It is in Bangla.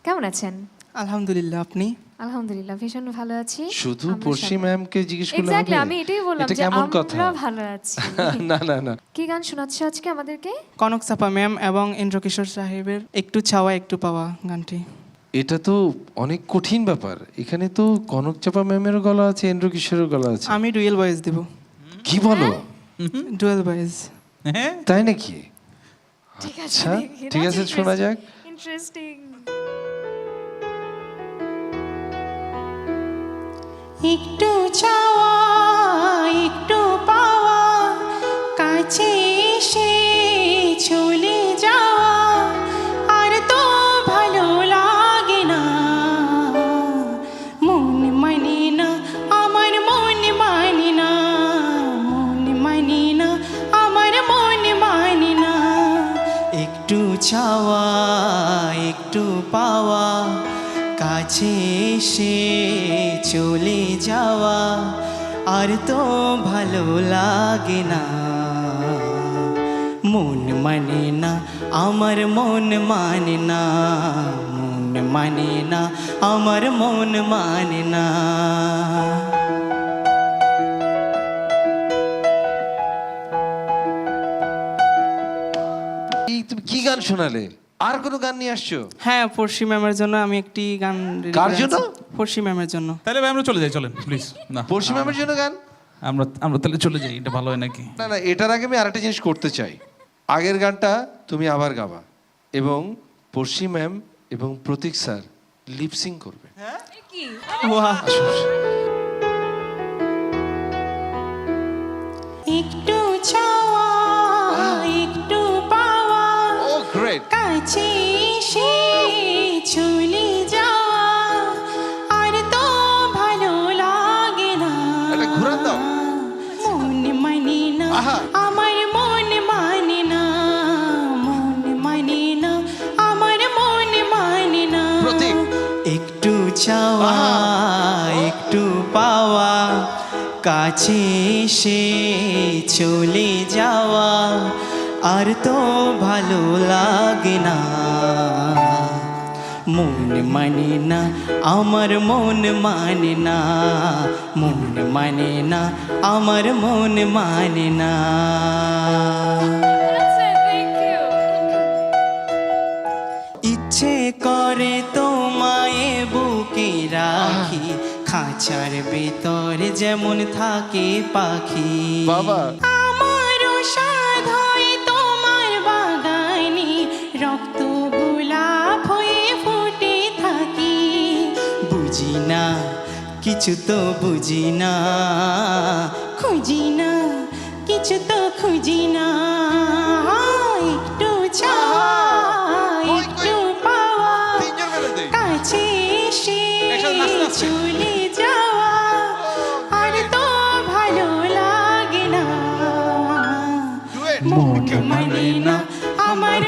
কেমন আছেন? আলহামদুলিল্লাহ, আপনি? আলহামদুলিল্লাহ ভীষণ ভালো আছি। শুধু পড়শি ম্যামকে জিজ্ঞেস করলে হবে? এক্স্যাক্টলি, আমি এটাই বললাম এটা যে কেমন কথা? আমরা ভালো আছি। না না না, কি গান শোনাচ্ছ আজকে আমাদেরকে? কনক চাপা ম্যাম এবং ইন্দ্রকিশোর সাহেবের একটু চাওয়া একটু পাওয়া গানটি। এটা তো অনেক কঠিন ব্যাপার। এখানে তো কনক চাপা ম্যামেরও গলা আছে, ইন্দ্র কিশোরের গলা আছে। আমি ডুয়েল ভয়েস দেব। কি বলো? Dual voice. তাই নাকি? ঠিক আছে, আচ্ছা, ঠিক আছে, শোনা যাক। ইন্টারেস্টিং। একটু চাওয়া একটু পাওয়া, কাছে এসে চলে যাওয়া, আর তো ভালো লাগে না, মন মানে না আমার, মন মানে না, মন মানে না আমার, মন মানে না। একটু চাওয়া একটু পাওয়া, কাছে এসে চলে যাওয়া, আর তো ভালো লাগে না, মন মানে না আমার, মন মানে না, মন মানে না আমার, মন মানে না। এই তুমি কি গান শোনালে? আর কোনো গান নিয়ে আসছো? হ্যাঁ, পড়শি ম্যামের জন্য আমি একটি গান ready কার করে জন্য? আনছি। পড়শি ম্যামের জন্য। তাহলে ভাই আমরা চলে যাই, চলেন প্লিজ। না, পড়শি ম্যামের জন্য গান? আমরা আমরা তাহলে চলে যাই, এটা ভালো হয় নাকি? না না, এটার আগে আমি আরেকটা জিনিস করতে চাই। আগের গানটা তুমি আবার গাবা এবং পড়শি ম্যাম এবং প্রতীক স্যার লিপসিং করবে। ওয়াহ, আসো, আসো। একটু চাওয়া একটু পাওয়া, ও গ্রেট। কাছে এসে চলে যাওয়া, আর তো ভালো লাগে না, এটা ঘুরান দাও। মন মানে না আহা। আমার, মন মানে না, মন মানে না আমার, মন মানে না। প্রতীক। একটু চাওয়া একটু পাওয়া, কাছে এসে চলে যাওয়া, আর তো ভালো লাগে না, মন মানে না আমার, মন মানে না, মন মানে না আমার, মন মানে না। ইচ্ছে করে তোমায় বুকে রাখি, খাঁচার ভেতর যেমন থাকে পাখি। বাবা। আমারও সাধ হয় তোমার বাগানে, রক্ত গোলাপ হয়ে ফুটে থাকি। বুঝি না কিছু তো বুঝি না, খুঁজি না কিছু তো খুঁজি না। একটু চাওয়া একটু পাওয়া, তিনজন মিলে দেই। কাছে এসে একসাথে নাচতে নাচতে। চলে যাওয়া, আর তো ভালো লাগে না, Duet. মন মানে না আমার,